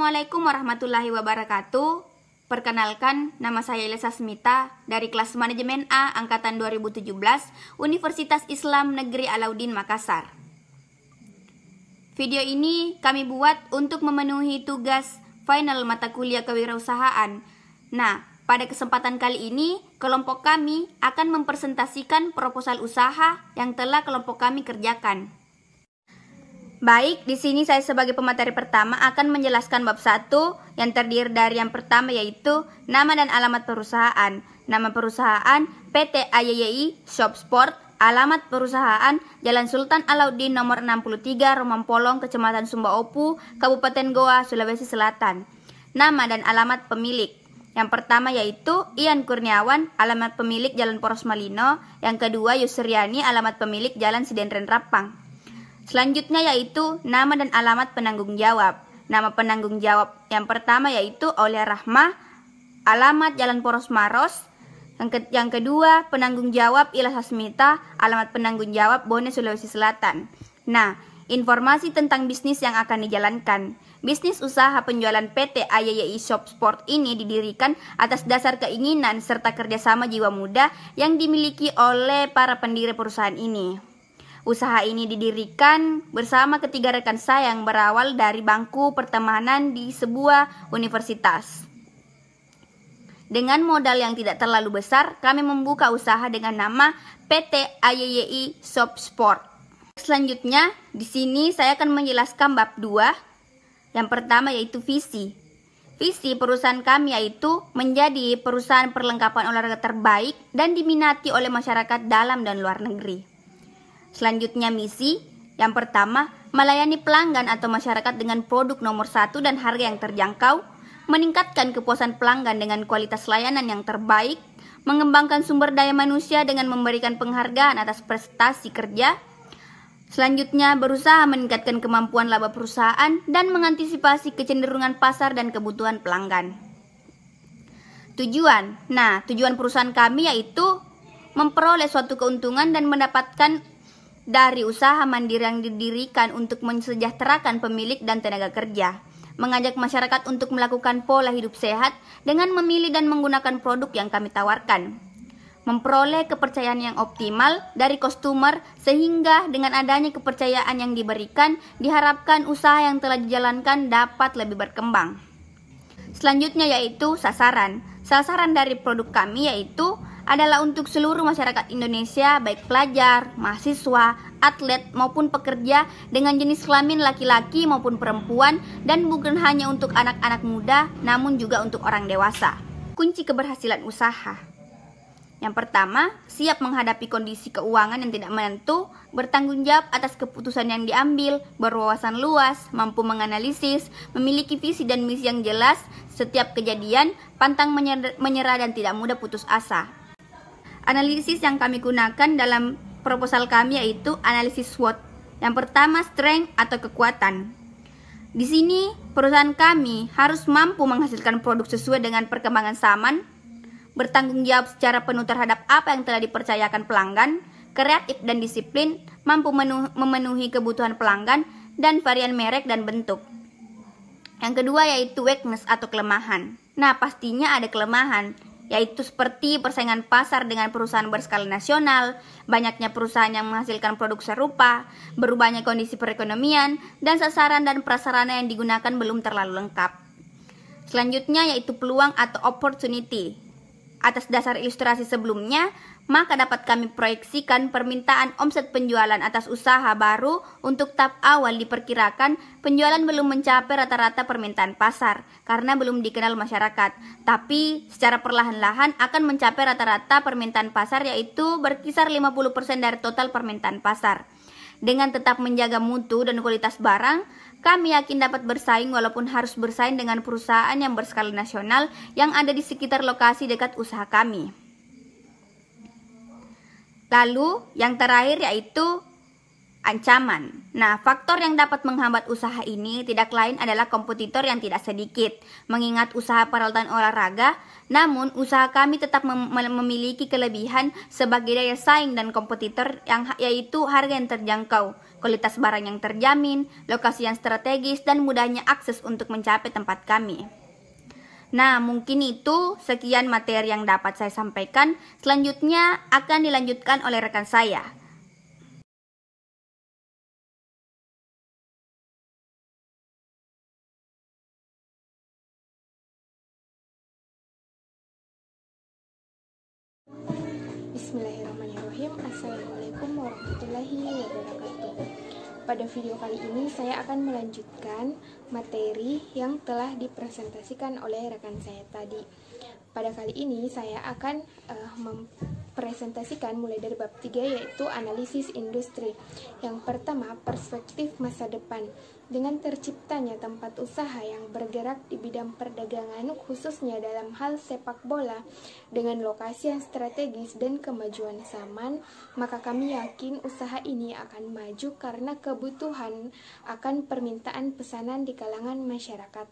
Assalamualaikum warahmatullahi wabarakatuh. Perkenalkan, nama saya Elisa Smita dari kelas Manajemen A Angkatan 2017 Universitas Islam Negeri Alauddin Makassar. Video ini kami buat untuk memenuhi tugas final mata kuliah kewirausahaan. Nah, pada kesempatan kali ini, kelompok kami akan mempresentasikan proposal usaha yang telah kelompok kami kerjakan. Baik, di sini saya sebagai pemateri pertama akan menjelaskan bab 1 yang terdiri dari yang pertama yaitu nama dan alamat perusahaan. Nama perusahaan PT AYYI Shop Sport, alamat perusahaan Jalan Sultan Alauddin nomor 63 Romampolong, Kecamatan Sumba Opu, Kabupaten Goa, Sulawesi Selatan. Nama dan alamat pemilik. Yang pertama yaitu Ian Kurniawan, alamat pemilik Jalan Poros Malino. Yang kedua Yusriani, alamat pemilik Jalan Sidenren Rapang. Selanjutnya yaitu nama dan alamat penanggung jawab. Nama penanggung jawab yang pertama yaitu Aulia Rahma, alamat Jalan Poros Maros. Yang kedua penanggung jawab Ila Sasmita, alamat penanggung jawab Bone, Sulawesi Selatan. Nah, informasi tentang bisnis yang akan dijalankan. Bisnis usaha penjualan PT AYYI Shop Sport ini didirikan atas dasar keinginan serta kerjasama jiwa muda yang dimiliki oleh para pendiri perusahaan ini. Usaha ini didirikan bersama ketiga rekan saya yang berawal dari bangku pertemanan di sebuah universitas. Dengan modal yang tidak terlalu besar, kami membuka usaha dengan nama PT AYYI Shop Sport. Selanjutnya, di sini saya akan menjelaskan bab 2. Yang pertama yaitu visi. Visi perusahaan kami yaitu menjadi perusahaan perlengkapan olahraga terbaik dan diminati oleh masyarakat dalam dan luar negeri. Selanjutnya misi, yang pertama melayani pelanggan atau masyarakat dengan produk nomor 1 dan harga yang terjangkau, meningkatkan kepuasan pelanggan dengan kualitas layanan yang terbaik, mengembangkan sumber daya manusia dengan memberikan penghargaan atas prestasi kerja. Selanjutnya berusaha meningkatkan kemampuan laba perusahaan dan mengantisipasi kecenderungan pasar dan kebutuhan pelanggan. Tujuan perusahaan kami yaitu memperoleh suatu keuntungan dan mendapatkan dari usaha mandiri yang didirikan untuk mensejahterakan pemilik dan tenaga kerja, mengajak masyarakat untuk melakukan pola hidup sehat dengan memilih dan menggunakan produk yang kami tawarkan, memperoleh kepercayaan yang optimal dari customer sehingga dengan adanya kepercayaan yang diberikan, diharapkan usaha yang telah dijalankan dapat lebih berkembang. Selanjutnya yaitu sasaran. Sasaran dari produk kami yaitu adalah untuk seluruh masyarakat Indonesia, baik pelajar, mahasiswa, atlet maupun pekerja dengan jenis kelamin laki-laki maupun perempuan, dan bukan hanya untuk anak-anak muda namun juga untuk orang dewasa. Kunci keberhasilan usaha. Yang pertama, siap menghadapi kondisi keuangan yang tidak menentu, bertanggung jawab atas keputusan yang diambil, berwawasan luas, mampu menganalisis, memiliki visi dan misi yang jelas setiap kejadian, pantang menyerah dan tidak mudah putus asa. Analisis yang kami gunakan dalam proposal kami yaitu analisis SWOT. Yang pertama, strength atau kekuatan. Di sini, perusahaan kami harus mampu menghasilkan produk sesuai dengan perkembangan zaman, bertanggung jawab secara penuh terhadap apa yang telah dipercayakan pelanggan, kreatif dan disiplin, mampu memenuhi kebutuhan pelanggan, dan varian merek dan bentuk. Yang kedua yaitu weakness atau kelemahan. Nah, pastinya ada kelemahan, yaitu seperti persaingan pasar dengan perusahaan berskala nasional, banyaknya perusahaan yang menghasilkan produk serupa, berubahnya kondisi perekonomian, dan sasaran dan prasarana yang digunakan belum terlalu lengkap. Selanjutnya yaitu peluang atau opportunity. Atas dasar ilustrasi sebelumnya, maka dapat kami proyeksikan permintaan omset penjualan atas usaha baru untuk tahap awal diperkirakan penjualan belum mencapai rata-rata permintaan pasar karena belum dikenal masyarakat, tapi secara perlahan-lahan akan mencapai rata-rata permintaan pasar yaitu berkisar 50% dari total permintaan pasar. Dengan tetap menjaga mutu dan kualitas barang, kami yakin dapat bersaing walaupun harus bersaing dengan perusahaan yang berskala nasional yang ada di sekitar lokasi dekat usaha kami. Lalu, yang terakhir yaitu ancaman. Nah, faktor yang dapat menghambat usaha ini tidak lain adalah kompetitor yang tidak sedikit. Mengingat usaha peralatan olahraga, namun usaha kami tetap memiliki kelebihan sebagai daya saing dan kompetitor yaitu harga yang terjangkau, kualitas barang yang terjamin, lokasi yang strategis, dan mudahnya akses untuk mencapai tempat kami. Nah, mungkin itu sekian materi yang dapat saya sampaikan. Selanjutnya akan dilanjutkan oleh rekan saya. Bismillahirrahmanirrahim. Assalamualaikum warahmatullahi wabarakatuh. Pada video kali ini saya akan melanjutkan materi yang telah dipresentasikan oleh rekan saya tadi. Pada kali ini saya akan mempresentasikan mulai dari bab 3, yaitu analisis industri. Yang pertama, perspektif masa depan. Dengan terciptanya tempat usaha yang bergerak di bidang perdagangan, khususnya dalam hal sepak bola, dengan lokasi yang strategis dan kemajuan zaman, maka kami yakin usaha ini akan maju karena kebutuhan akan permintaan pesanan di kalangan masyarakat.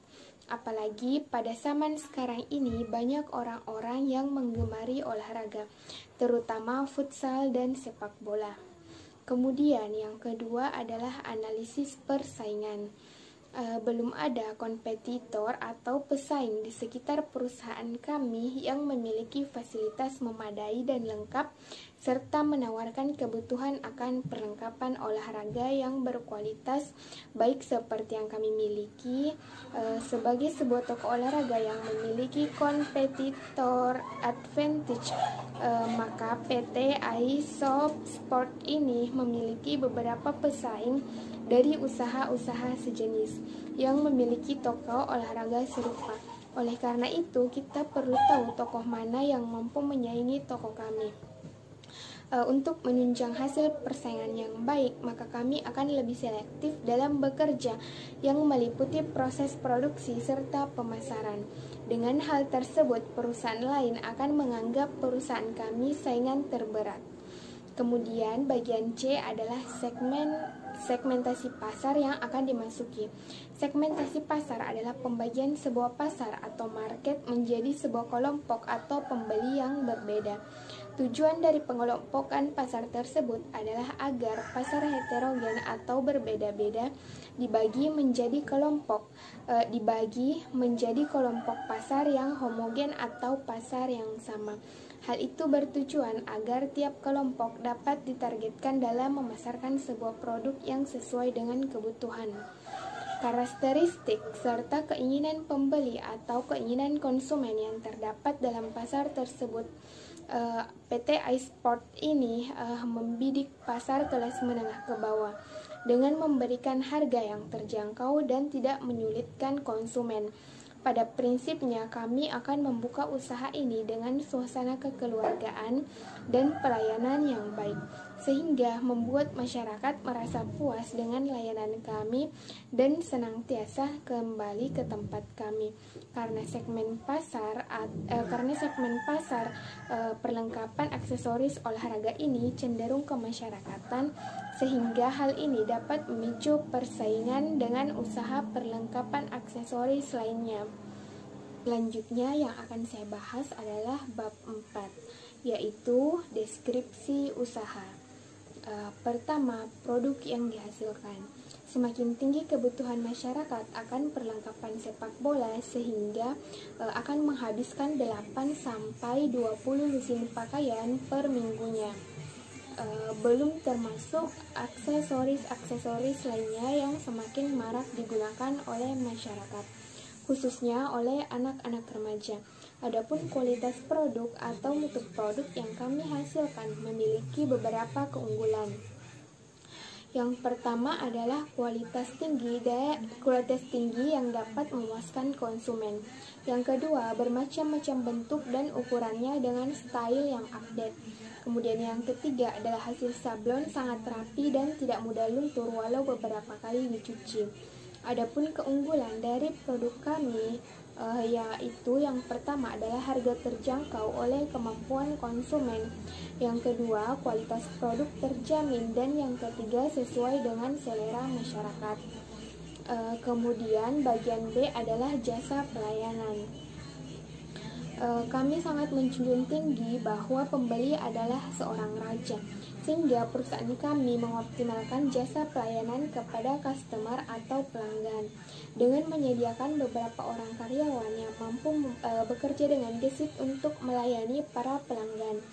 Apalagi pada zaman sekarang ini banyak orang-orang yang menggemari olahraga, terutama futsal dan sepak bola. Kemudian yang kedua adalah analisis persaingan. Belum ada kompetitor atau pesaing di sekitar perusahaan kami yang memiliki fasilitas memadai dan lengkap, serta menawarkan kebutuhan akan perlengkapan olahraga yang berkualitas, baik seperti yang kami miliki. Sebagai sebuah toko olahraga yang memiliki kompetitor advantage, maka PT iShop Sport ini memiliki beberapa pesaing dari usaha-usaha sejenis yang memiliki toko olahraga serupa. Oleh karena itu, kita perlu tahu tokoh mana yang mampu menyaingi toko kami. Untuk menunjang hasil persaingan yang baik, maka kami akan lebih selektif dalam bekerja yang meliputi proses produksi serta pemasaran. Dengan hal tersebut, perusahaan lain akan menganggap perusahaan kami saingan terberat. Kemudian bagian C adalah segmentasi pasar yang akan dimasuki. Segmentasi pasar adalah pembagian sebuah pasar atau market menjadi sebuah kelompok atau pembeli yang berbeda. Tujuan dari pengelompokan pasar tersebut adalah agar pasar heterogen atau berbeda-beda dibagi menjadi kelompok pasar yang homogen atau pasar yang sama. Hal itu bertujuan agar tiap kelompok dapat ditargetkan dalam memasarkan sebuah produk yang sesuai dengan kebutuhan, karakteristik, serta keinginan pembeli atau keinginan konsumen yang terdapat dalam pasar tersebut. PT iSport ini membidik pasar kelas menengah ke bawah dengan memberikan harga yang terjangkau dan tidak menyulitkan konsumen. Pada prinsipnya, kami akan membuka usaha ini dengan suasana kekeluargaan dan pelayanan yang baik, sehingga membuat masyarakat merasa puas dengan layanan kami dan senantiasa kembali ke tempat kami. Karena segmen pasar perlengkapan aksesoris olahraga ini cenderung kemasyarakatan, sehingga hal ini dapat memicu persaingan dengan usaha perlengkapan aksesoris lainnya. Selanjutnya yang akan saya bahas adalah bab 4, yaitu deskripsi usaha. Pertama, produk yang dihasilkan. Semakin tinggi kebutuhan masyarakat akan perlengkapan sepak bola, sehingga akan menghabiskan 8-20 lusin pakaian per minggunya. Belum termasuk aksesoris-aksesoris lainnya yang semakin marak digunakan oleh masyarakat, khususnya oleh anak-anak remaja. Adapun kualitas produk atau mutu produk yang kami hasilkan memiliki beberapa keunggulan. Yang pertama adalah kualitas tinggi yang dapat memuaskan konsumen. Yang kedua, bermacam-macam bentuk dan ukurannya dengan style yang update. Kemudian yang ketiga adalah hasil sablon sangat rapi dan tidak mudah luntur walau beberapa kali dicuci. Adapun keunggulan dari produk kami yaitu yang pertama adalah harga terjangkau oleh kemampuan konsumen, yang kedua kualitas produk terjamin, dan yang ketiga sesuai dengan selera masyarakat. Kemudian bagian B adalah jasa pelayanan. Kami sangat menjunjung tinggi bahwa pembeli adalah seorang raja, sehingga perusahaan kami mengoptimalkan jasa pelayanan kepada customer atau pelanggan dengan menyediakan beberapa orang karyawan yang mampu bekerja dengan gesit untuk melayani para pelanggan.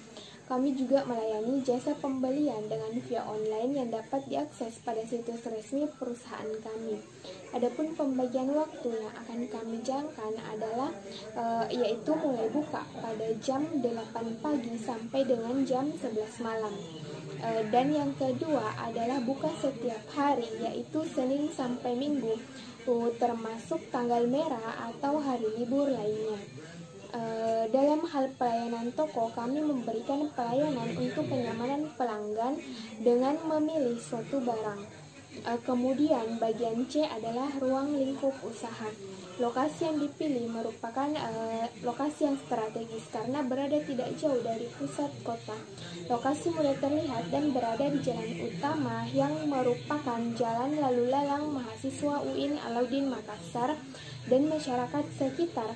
Kami juga melayani jasa pembelian dengan via online yang dapat diakses pada situs resmi perusahaan kami. Adapun pembagian waktu yang akan kami jalankan adalah yaitu mulai buka pada jam 8 pagi sampai dengan jam 11 malam. Dan yang kedua adalah buka setiap hari, yaitu Senin sampai Minggu, termasuk tanggal merah atau hari libur lainnya. Dalam hal pelayanan toko, kami memberikan pelayanan untuk kenyamanan pelanggan dengan memilih suatu barang. Kemudian bagian C adalah ruang lingkup usaha. Lokasi yang dipilih merupakan lokasi yang strategis karena berada tidak jauh dari pusat kota. Lokasi mudah terlihat dan berada di jalan utama yang merupakan jalan lalu lalang mahasiswa UIN Alauddin Makassar dan masyarakat sekitar,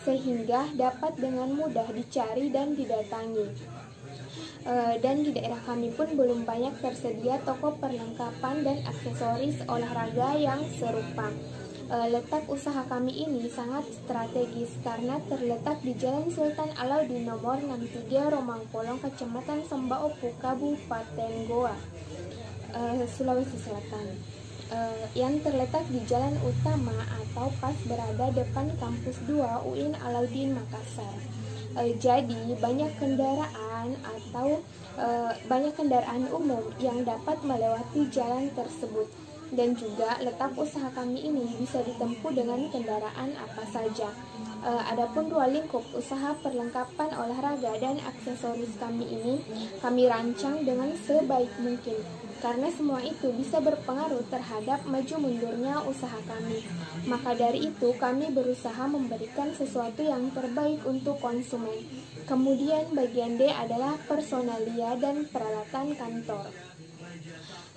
sehingga dapat dengan mudah dicari dan didatangi. Dan di daerah kami pun belum banyak tersedia toko perlengkapan dan aksesoris olahraga yang serupa. Letak usaha kami ini sangat strategis karena terletak di Jalan Sultan Alauddin nomor 63 Romangpolong, Kecamatan Sembaopu, Kabupaten Goa, Sulawesi Selatan. Yang terletak di jalan utama atau pas berada depan kampus 2 UIN Alauddin Makassar. Jadi banyak kendaraan umum yang dapat melewati jalan tersebut. Dan juga letak usaha kami ini bisa ditempuh dengan kendaraan apa saja. Adapun ruang lingkup usaha perlengkapan olahraga dan aksesoris kami ini kami rancang dengan sebaik mungkin, karena semua itu bisa berpengaruh terhadap maju mundurnya usaha kami. Maka dari itu kami berusaha memberikan sesuatu yang terbaik untuk konsumen. Kemudian bagian D adalah personalia dan peralatan kantor.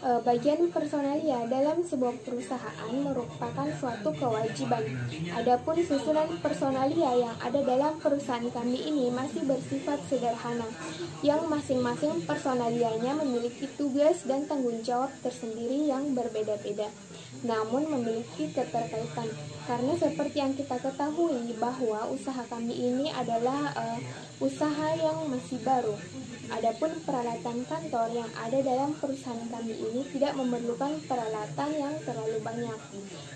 Bagian personalia dalam sebuah perusahaan merupakan suatu kewajiban. Adapun susunan personalia yang ada dalam perusahaan kami ini masih bersifat sederhana, yang masing-masing personalianya memiliki tugas dan tanggung jawab tersendiri yang berbeda-beda, namun memiliki keterkaitan. Karena seperti yang kita ketahui bahwa usaha kami ini adalah usaha yang masih baru. Adapun peralatan kantor yang ada dalam perusahaan kami ini tidak memerlukan peralatan yang terlalu banyak.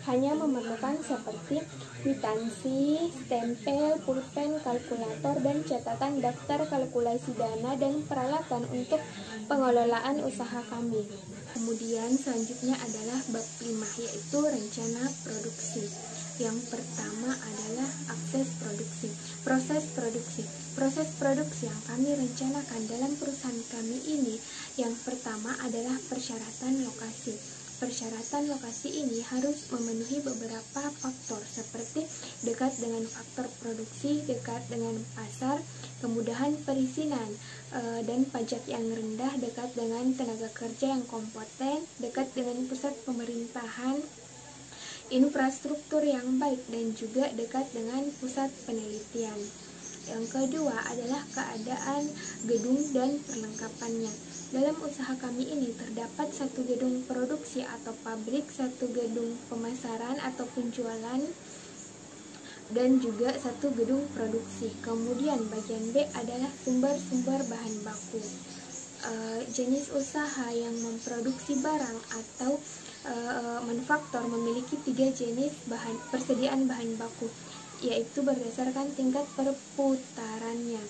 Hanya memerlukan seperti kwitansi, stempel, pulpen, kalkulator, dan catatan daftar kalkulasi dana dan peralatan untuk pengelolaan usaha kami. Kemudian selanjutnya adalah bab 5, yaitu rencana produksi. Yang pertama adalah akses produksi. Proses produksi yang kami rencanakan dalam perusahaan kami ini, yang pertama adalah persyaratan lokasi. Persyaratan lokasi ini harus memenuhi beberapa faktor seperti dekat dengan faktor produksi, dekat dengan pasar, kemudahan perizinan dan pajak yang rendah, dekat dengan tenaga kerja yang kompeten, dekat dengan pusat pemerintahan, infrastruktur yang baik, dan juga dekat dengan pusat penelitian. Yang kedua adalah keadaan gedung dan perlengkapannya. Dalam usaha kami ini terdapat satu gedung produksi atau pabrik, satu gedung pemasaran atau penjualan, dan juga satu gedung produksi. Kemudian bagian B adalah sumber-sumber bahan baku. Jenis usaha yang memproduksi barang atau manufaktur memiliki 3 jenis persediaan bahan baku, yaitu berdasarkan tingkat perputarannya,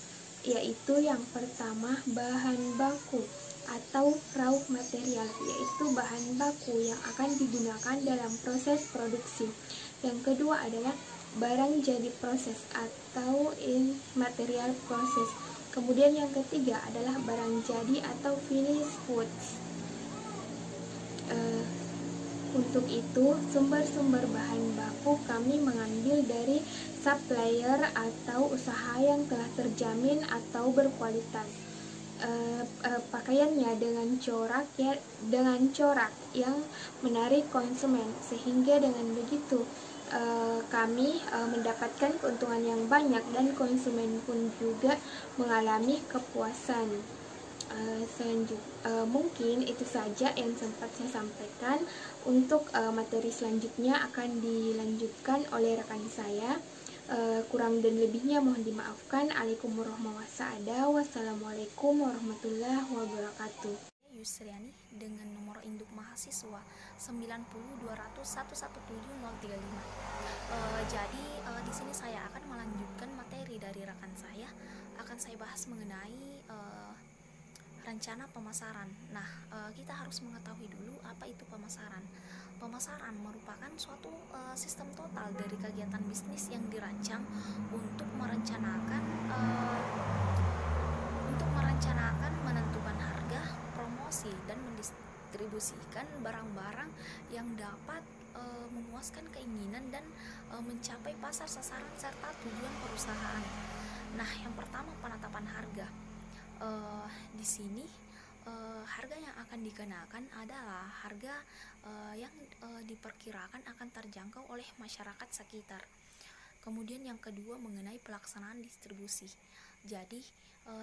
yaitu yang pertama bahan baku atau raw material, yaitu bahan baku yang akan digunakan dalam proses produksi. Yang kedua adalah barang jadi proses atau in material process. Kemudian yang ketiga adalah barang jadi atau finished goods. Untuk itu, sumber-sumber bahan baku kami mengambil dari supplier atau usaha yang telah terjamin atau berkualitas. Pakaiannya dengan corak yang menarik konsumen, sehingga dengan begitu kami mendapatkan keuntungan yang banyak dan konsumen pun juga mengalami kepuasan. Mungkin itu saja yang sempat saya sampaikan. Untuk materi selanjutnya akan dilanjutkan oleh rekan saya. Kurang dan lebihnya mohon dimaafkan. Wassalamualaikum warahmatullahi wabarakatuh. Yusriani dengan nomor induk mahasiswa 90200117035. Jadi di sini saya akan melanjutkan materi dari rekan saya. Akan saya bahas mengenai rencana pemasaran. Nah, kita harus mengetahui dulu apa itu pemasaran. Pemasaran merupakan suatu sistem total dari kegiatan bisnis yang dirancang untuk merencanakan menentukan harga, promosi, dan mendistribusikan barang-barang yang dapat memuaskan keinginan dan mencapai pasar sasaran serta tujuan perusahaan. Nah, yang pertama penetapan harga. Di sini harga yang akan dikenakan adalah harga yang diperkirakan akan terjangkau oleh masyarakat sekitar. Kemudian yang kedua mengenai pelaksanaan distribusi. Jadi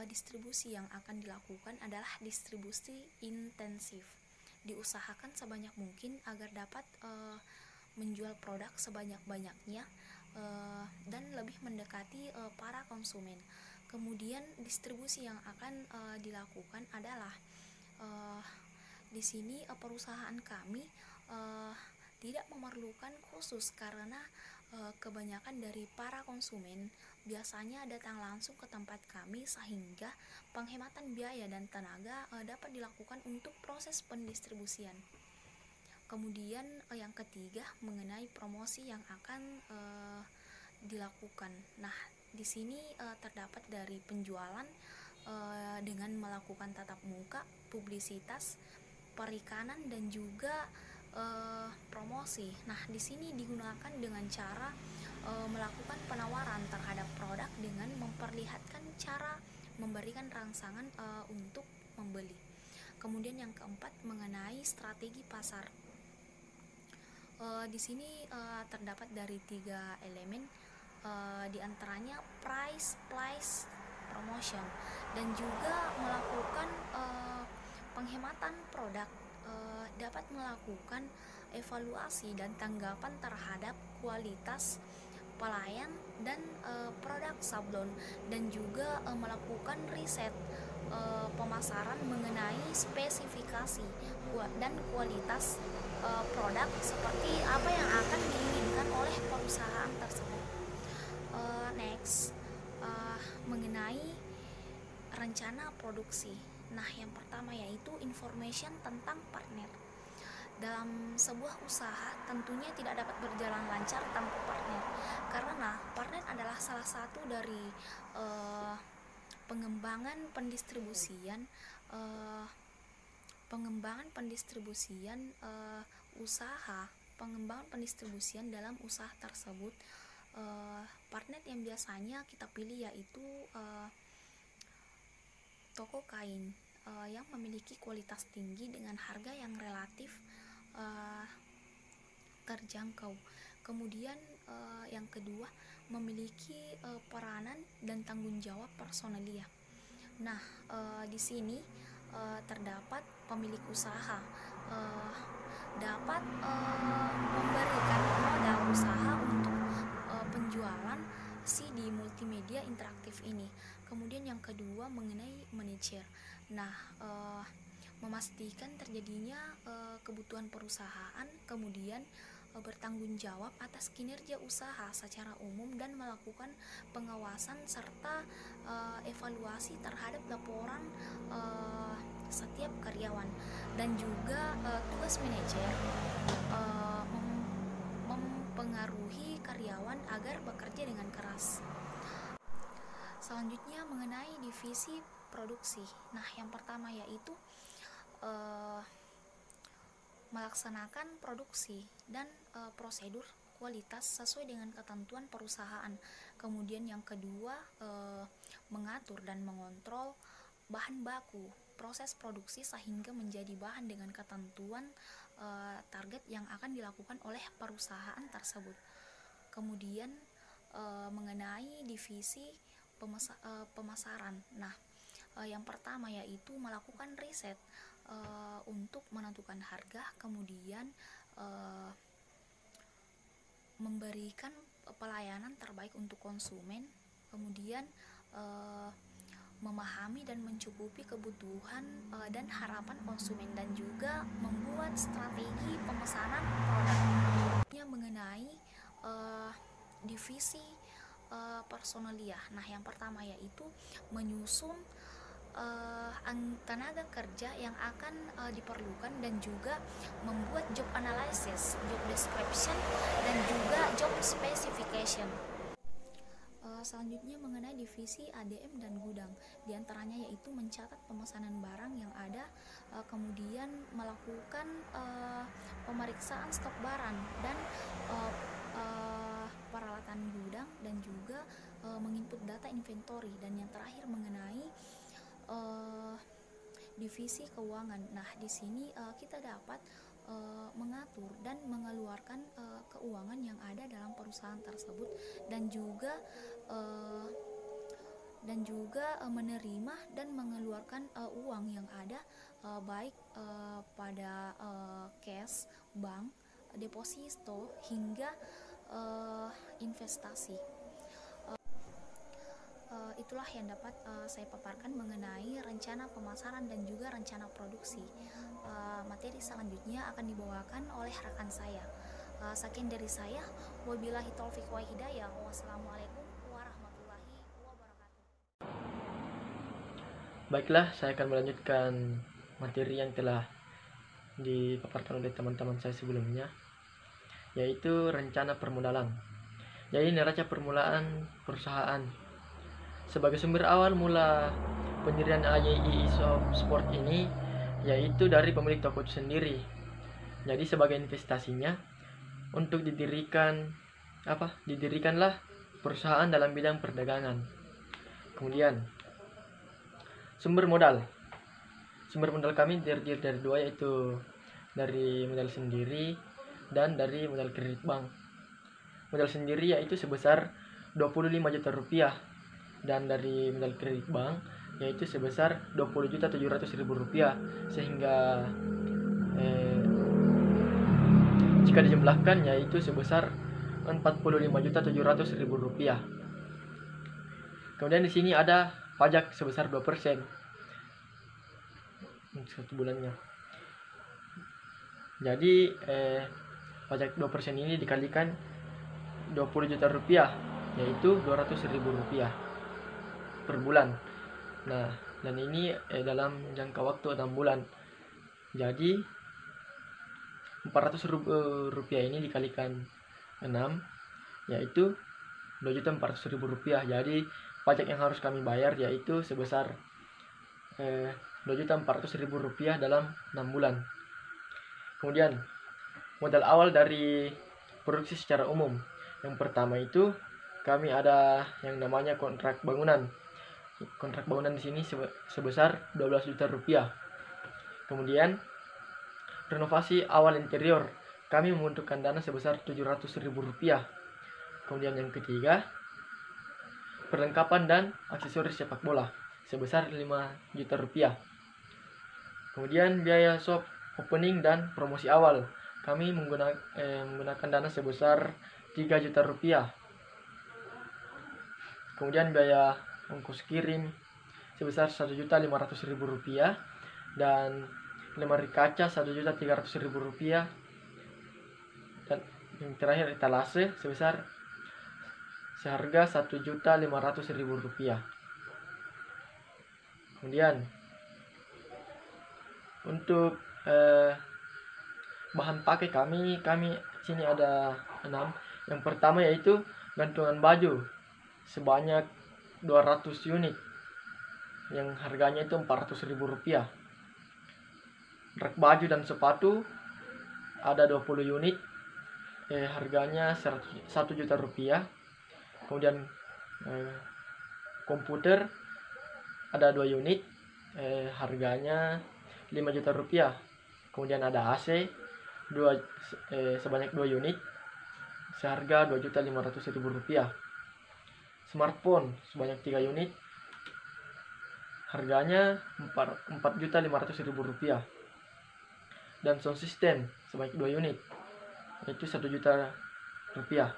distribusi yang akan dilakukan adalah distribusi intensif. Diusahakan sebanyak mungkin agar dapat menjual produk sebanyak-banyaknya dan lebih mendekati para konsumen. Kemudian distribusi yang akan dilakukan adalah di sini perusahaan kami tidak memerlukan khusus karena kebanyakan dari para konsumen biasanya datang langsung ke tempat kami sehingga penghematan biaya dan tenaga dapat dilakukan untuk proses pendistribusian. Kemudian yang ketiga mengenai promosi yang akan dilakukan. Nah, di sini terdapat dari penjualan dengan melakukan tatap muka, publisitas, perikanan, dan juga promosi. Nah, di sini digunakan dengan cara melakukan penawaran terhadap produk dengan memperlihatkan cara memberikan rangsangan untuk membeli. Kemudian yang keempat mengenai strategi pasar. Di sini terdapat dari 3 elemen. Di antaranya price, place, promotion, dan juga melakukan penghematan produk, dapat melakukan evaluasi dan tanggapan terhadap kualitas pelayan dan produk sablon, dan juga melakukan riset pemasaran mengenai spesifikasi dan kualitas produk seperti apa yang akan diinginkan oleh perusahaan tersebut. Next, mengenai rencana produksi. Nah, yang pertama yaitu information tentang partner. Dalam sebuah usaha tentunya tidak dapat berjalan lancar tanpa partner, karena partner adalah salah satu dari pengembangan pendistribusian dalam usaha tersebut. Partner yang biasanya kita pilih yaitu toko kain yang memiliki kualitas tinggi dengan harga yang relatif terjangkau. Kemudian yang kedua memiliki peranan dan tanggung jawab personalia. Nah, di sini terdapat pemilik usaha dapat memberikan modal usaha untuk penjualan CD multimedia interaktif ini. Kemudian yang kedua mengenai manajer. Nah, memastikan terjadinya kebutuhan perusahaan, kemudian bertanggung jawab atas kinerja usaha secara umum dan melakukan pengawasan serta evaluasi terhadap laporan setiap karyawan. Dan juga tugas manajer mempengaruhi karyawan agar bekerja dengan keras. Selanjutnya mengenai divisi produksi. Nah, yang pertama yaitu melaksanakan produksi dan prosedur kualitas sesuai dengan ketentuan perusahaan. Kemudian yang kedua mengatur dan mengontrol bahan baku proses produksi sehingga menjadi bahan dengan ketentuan target yang akan dilakukan oleh perusahaan tersebut. Kemudian mengenai divisi pemasaran. Nah, yang pertama yaitu melakukan riset untuk menentukan harga, kemudian memberikan pelayanan terbaik untuk konsumen, kemudian memahami dan mencukupi kebutuhan dan harapan konsumen, dan juga membuat strategi pemesanan produknya. Mengenai divisi personalia. Nah, yang pertama yaitu menyusun tenaga kerja yang akan diperlukan, dan juga membuat job analysis, job description, dan juga job specification. Selanjutnya mengenai divisi ADM dan gudang, diantaranya yaitu mencatat pemesanan barang yang ada, kemudian melakukan pemeriksaan stok barang dan peralatan gudang, dan juga menginput data inventory. Dan yang terakhir mengenai divisi keuangan. Nah, di sini kita dapat mengatur dan mengeluarkan keuangan yang ada dalam perusahaan tersebut, dan juga menerima dan mengeluarkan uang yang ada, baik pada cash, bank, deposito, hingga investasi. Itulah yang dapat saya paparkan mengenai rencana pemasaran dan juga rencana produksi. Materi selanjutnya akan dibawakan oleh rekan saya. Sekian dari saya. Wabillahi taufiq wa hidayah. Wassalamualaikum warahmatullahi wabarakatuh. Baiklah, saya akan melanjutkan materi yang telah dipaparkan oleh teman-teman saya sebelumnya, yaitu rencana permodalan. Jadi neraca permulaan perusahaan. Sebagai sumber awal mula pendirian AYI Sport ini yaitu dari pemilik toko itu sendiri. Jadi sebagai investasinya untuk didirikanlah perusahaan dalam bidang perdagangan. Kemudian sumber modal kami terdiri dari dua, yaitu dari modal sendiri dan dari modal kredit bank. Modal sendiri yaitu sebesar 25 juta rupiah, dan dari modal kredit bank yaitu sebesar 20.700.000 rupiah, sehingga jika dijumlahkan yaitu sebesar 45.700.000 rupiah. Kemudian di sini ada pajak sebesar 2% satu bulannya. Jadi pajak 2% ini dikalikan 20 juta rupiah, yaitu 200.000 rupiah per bulan. Nah, dan ini dalam jangka waktu 6 bulan. Jadi 400 rupiah ini dikalikan 6, yaitu 2.400.000 rupiah. Jadi pajak yang harus kami bayar yaitu sebesar 2.400.000 rupiah dalam 6 bulan. Kemudian modal awal dari produksi secara umum. Yang pertama itu kami ada yang namanya kontrak bangunan. Kontrak bangunan di sini sebesar 12 juta rupiah. Kemudian renovasi awal interior, kami membutuhkan dana sebesar 700.000 rupiah. Kemudian yang ketiga, perlengkapan dan aksesoris sepak bola sebesar 5 juta rupiah. Kemudian biaya shop opening dan promosi awal, kami menggunakan dana sebesar 3 juta rupiah. Kemudian biaya ongkos kirim sebesar 1.500.000 rupiah, dan lemari kaca 1.300.000 rupiah, dan yang terakhir etalase sebesar seharga 1.500.000 rupiah. Kemudian untuk bahan pakai kami sini ada 6. Yang pertama yaitu gantungan baju sebanyak 200 unit yang harganya itu 400.000 rupiah. Rak baju dan sepatu ada 20 unit, harganya 1 juta rupiah. Kemudian komputer ada 2 unit, harganya 5 juta rupiah. Kemudian ada AC sebanyak 2 unit, seharga Rp2.500.000. Smartphone sebanyak 3 unit harganya Rp4.500.000. Dan sound system sebanyak 2 unit yaitu Rp1.000.000.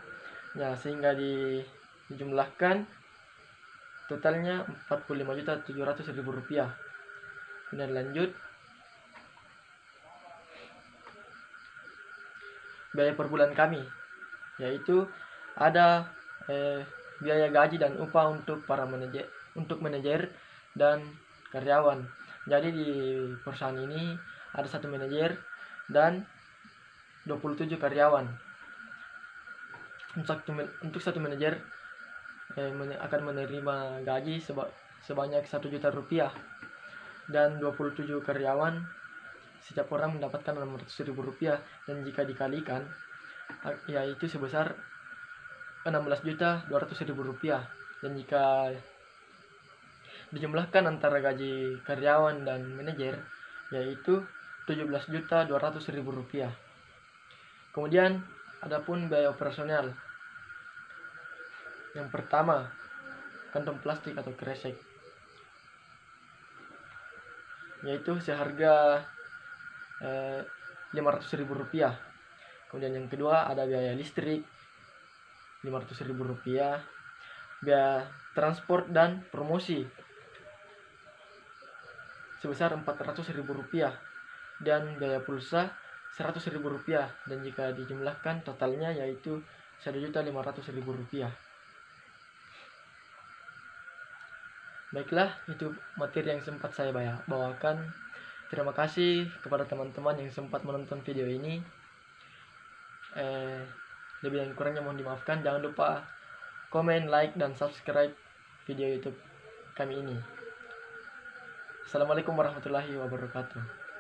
Ya, sehingga dijumlahkan totalnya Rp45.700.000. Kemudian lanjut, biaya per bulan kami, yaitu ada biaya gaji dan upah untuk para manajer dan karyawan. Jadi di perusahaan ini ada 1 manajer dan 27 karyawan. Untuk 1 manajer akan menerima gaji sebanyak Rp1.000.000 dan 27 karyawan setiap orang mendapatkan Rp600.000, dan jika dikalikan yaitu sebesar Rp16.200.000, dan jika dijumlahkan antara gaji karyawan dan manajer yaitu Rp17.200.000. Kemudian adapun biaya operasional. Yang pertama, kantong plastik atau kresek, yaitu seharga Rp500.000. Kemudian yang kedua ada biaya listrik Rp500.000, biaya transport dan promosi sebesar Rp400.000, dan biaya pulsa Rp100.000, dan jika dijumlahkan totalnya yaitu Rp1.500.000. Baiklah, itu materi yang sempat saya bawakan. Terima kasih kepada teman-teman yang sempat menonton video ini. Lebih dan kurangnya mohon dimaafkan. Jangan lupa komen, like, dan subscribe video YouTube kami ini. Assalamualaikum warahmatullahi wabarakatuh.